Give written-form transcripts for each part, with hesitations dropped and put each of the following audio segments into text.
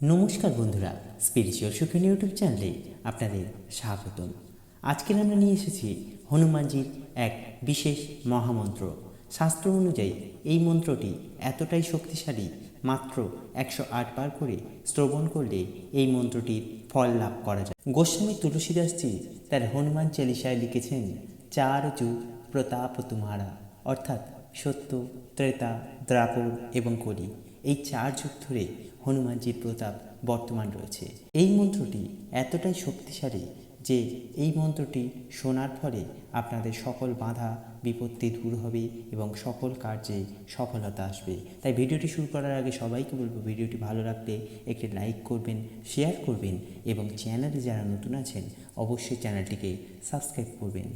নমস্কার বন্ধুরা, spiritual Sukhen YouTube চ্যানেলে আপনাদের স্বাগতম। আজকের আমরা নিয়ে এসেছি হনুমানজির এক বিশেষ মহামন্ত্র। শাস্ত্র অনুযায়ী এই মন্ত্রটি এতটাই শক্তিশালী, মাত্র 108 বার করে শ্রবণ করলে এই মন্ত্রটির ফল লাভ করা যায়। গোস্বামী তুলসীদাসজি তার হনুমান চালিসায় লিখেছেন, 4 যুগ প্রতাপ তুমারা, অর্থাৎ সত্য, ত্রেতা, দ্রাপর এবং কলি, এই 4 যুগ ধরে হনুমানজির প্রতাপ বর্তমান রয়েছে। এই মন্ত্রটি এতটাই শক্তিশালী যে এই মন্ত্রটি শোনার ফলে আপনাদের সকল বাধা বিপত্তি দূর হবে এবং সকল কার্যে সফলতা আসবে। তাই ভিডিওটি শুরু করার আগে সবাইকে বলবো, ভিডিওটি ভালো লাগলে একটি লাইক করবেন, শেয়ার করবেন এবং চ্যানেলে যারা নতুন আছেন অবশ্যই চ্যানেলটিকে সাবস্ক্রাইব করবেন।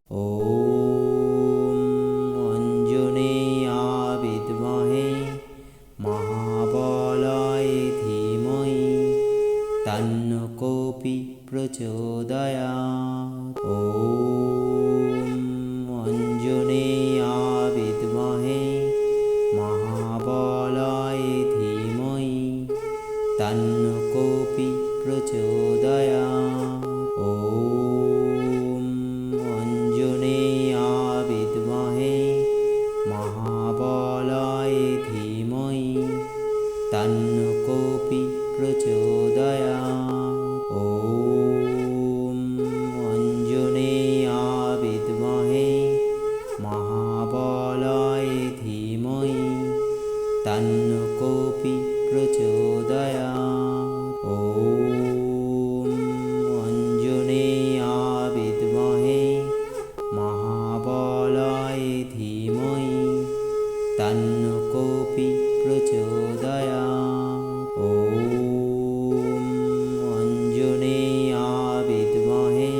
অঞ্জনেয়া বিদ্মহে মহাবলায় ধীমহি তন্নো কোপি প্রচোদয়াৎ। অঞ্জনেয়া বিদ্মহে মহাবলায় ধীমহি তন্নো কোপি প্রচোদয়াৎ। অঞ্জনেয়া বিদ্মহে মহাবলায় ধীমহি তন্নো কোপি প্রচোদয়াৎ। অঞ্জনেয়া বিদ্মহে মহাবলায় ধীমহি তন্নো কোপি প্রচোদয়াৎ। অঞ্জনেয়া বিদ্মহে মহাবলায় ধীমহি তন্নো কোপি প্রচোদয়াৎ। অঞ্জনেয়া বিদ্মহে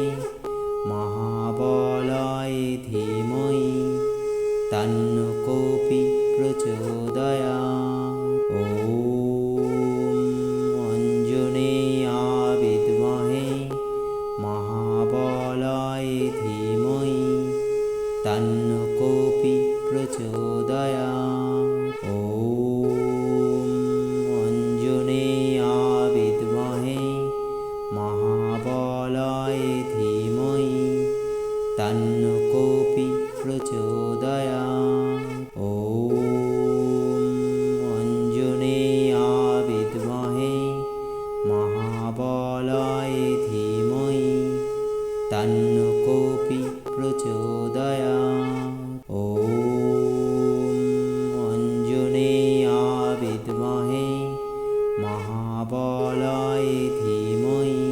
মহাবলায় ধীমহি তন্নো কোপি প্রচোদয়াৎ। অঞ্জনেয়া বিদ্মহে মহাবলায় ধীমহি তন্নো কোপি প্রচোদয়াৎ। অঞ্জনেয়া বিদ্মহে মহাবলায় ধীমহি তন্নো কোপি প্রচোদয়াৎ। অঞ্জনেয়া বিদ্মহে মহাবলায় ধীমহি তন্নো কোপি প্রচোদয়াৎ। অঞ্জনেয়া বিদ্মহে মহাবলায় ধীমহি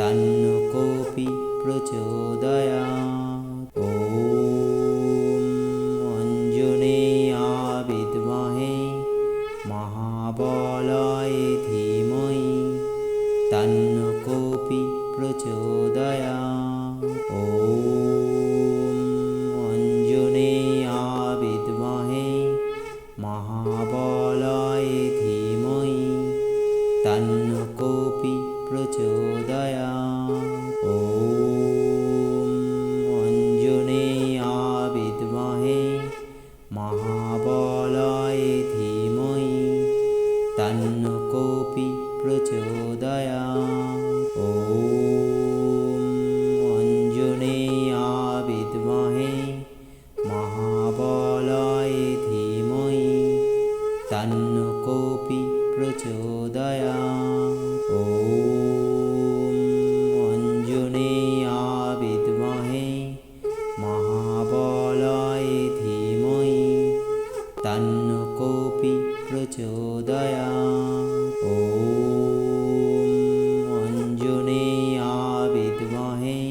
তন্নো কোপি প্রচোদয়াৎ। অঞ্জনেয়া বিদ্মহে মহাবলায় ধীমহি তন্নো কোপি প্রচোদয়াৎ। অঞ্জনেয়া বিদ্মহে মহাবলায় ধীমহি তন্নো কোপি প্রচোদয়াৎ। অঞ্জনেয়া বিদ্মহে মহাবলায় ধীমহি তন্নো কোপি প্রচোদয়াৎ। অঞ্জনেয়া বিদ্মহে মহাবলায় ধীমহি তন্নো কোপি প্রচোদয়াৎ। অঞ্জনেয়া বিদ্মহে মহাবলায় ধীমহি তন্নো কোপি প্রচোদয়াৎ। অঞ্জনেয়া বিদ্মহে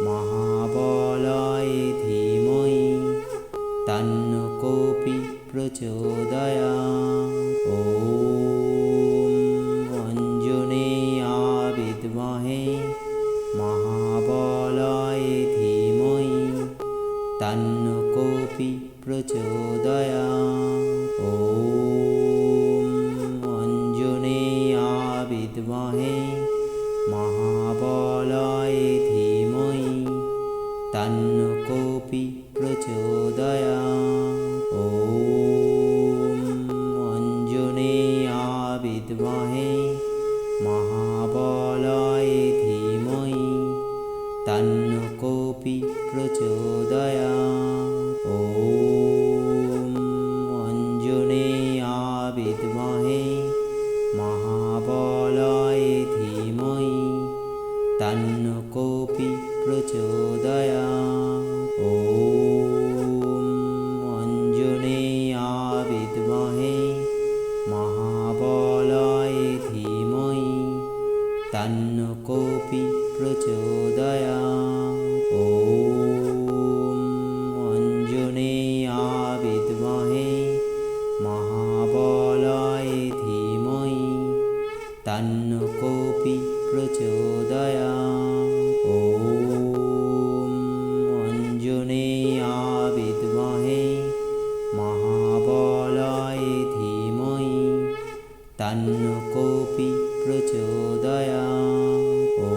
মহাবলায় ধীমহি তন্নো কোপি প্রচোদয়াৎ। অঞ্জনেয়া বিদ্মহে মহাবলায় ধীমহি তন্নো কোপি প্রচোদয়াৎ। অঞ্জনেয়া বিদ্মহে মহাবলায় ধীমহি তন্নো কোপি প্রচোদয়াৎ। অঞ্জনেয়া বিদ্মহে महाबलाय धीमहि तन्नो कोऽपि प्रचोदयात्। ॐ अञ्जनेयाय विद्महे महाबलाय धीमहि तन्नो कोऽपि प्रचोदयात्। ॐ अञ्जनेयाय विद्महे महाबलाय धीमहि तन्नो कोऽपि प्रचोदयात्। ॐ अञ्जनेयाय विद्महे महाबलाय धीमहि तन्नो कोऽपि प्रचोदयात्। ॐ अञ्जनेयाय विद्महे महाबलाय धीमहि तन्नो कोऽपि प्रचोदयात्। ॐ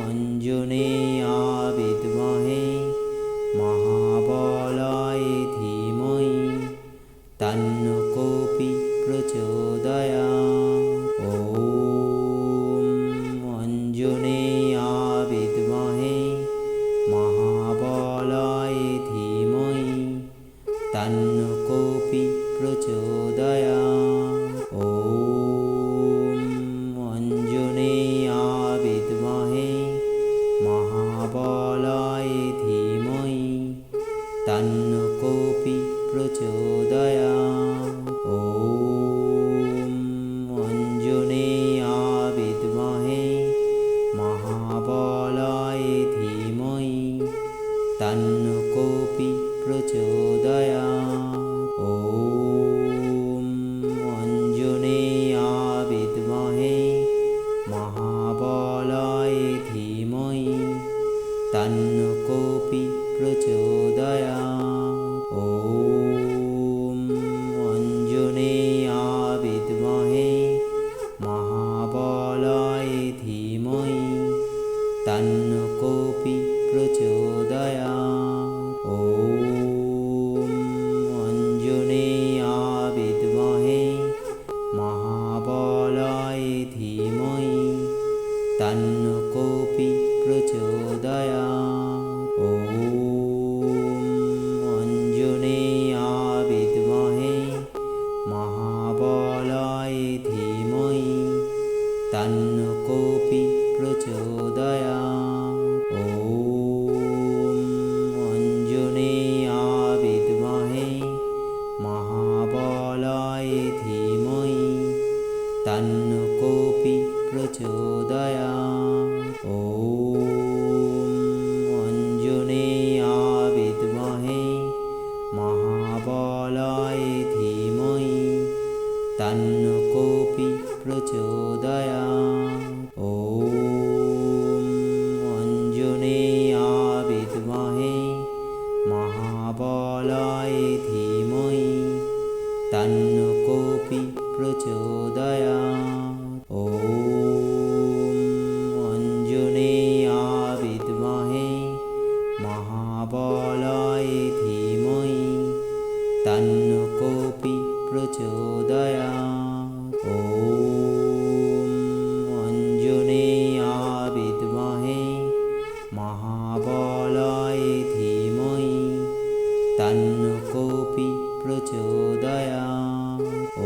अञ्जनेयाय विद्महे महाबलाय धीमहि तन्नो कोऽपि प्रचोदयात्। ॐ अञ्जनेयाय विद्महे महाबलाय धीमहि तन्नो कोऽपि प्रचोदयात्। ॐ अञ्जनेयाय विद्महे महाबलाय धीमहि तन्नो कोऽपि प्रचोदयात्। ॐ अञ्जनेयाय विद्महे महाबलाय धीमहि तन्नो कोऽपि प्रचोदयात्। ॐ अञ्जनेयाय विद्महे महाबलाय धीमहि तन्नो कोऽपि प्रचोदयात्। ॐ अञ्जनेयाय विद्महे महाबलाय धीमहि तन्नो कोऽपि प्रचोदयात्। ॐ अञ्जनेयाय विद्महे महाबलाय धीमहि तन्नो कोऽपि प्रचोदयात्। ॐ अञ्जनेयाय विद्महे महाबलाय धीमहि तन्नो कोऽपि प्रचोदयात्। ॐ अञ्जनेयाय विद्महे महाबलाय धीमहि तन्नो कोऽपि प्रचोदयात्। ॐ अञ्जनेयाय विद्महे महाबलाय धीमहि तन्नो कोऽपि प्रचोदयात्। ॐ अञ्जनेयाय विद्महे महाबलाय धीमहि तन्नो कोऽपि प्रचोदयात्। ॐ अञ्जनेयाय विद्महे महाबलाय धीमहि तन्नो कोऽपि प्रचोदयात्। ॐ अञ्जनेयाय विद्महे महाबलाय धीमहि तन्नो कोऽपि प्रचोदयात्। ॐ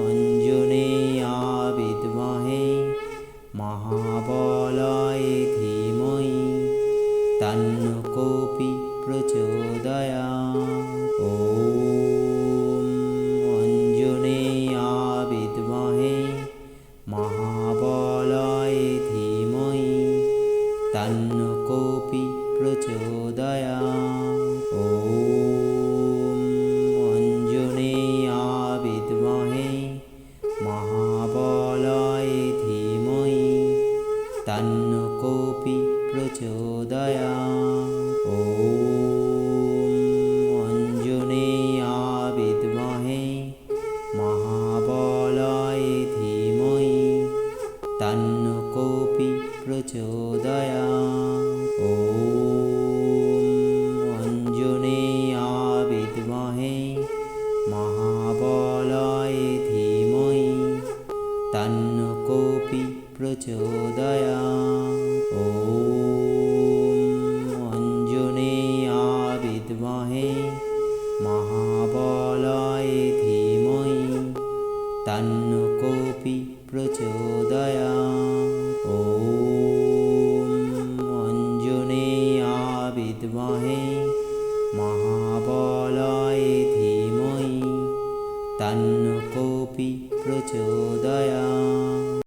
अञ्जनेयाय विद्महे महाबलाय धीमहि तन्नो कोऽपि प्रचोदयात्। ॐ प्रचोदयात्। ॐ अञ्जनेया विद्महे महाबलाय धीमहि तन्नो कोऽपि प्रचोदयात्। ॐ अञ्जनेया विद्महे महाबलाय धीमहि तन्नो कोऽपि प्रचोदयात्।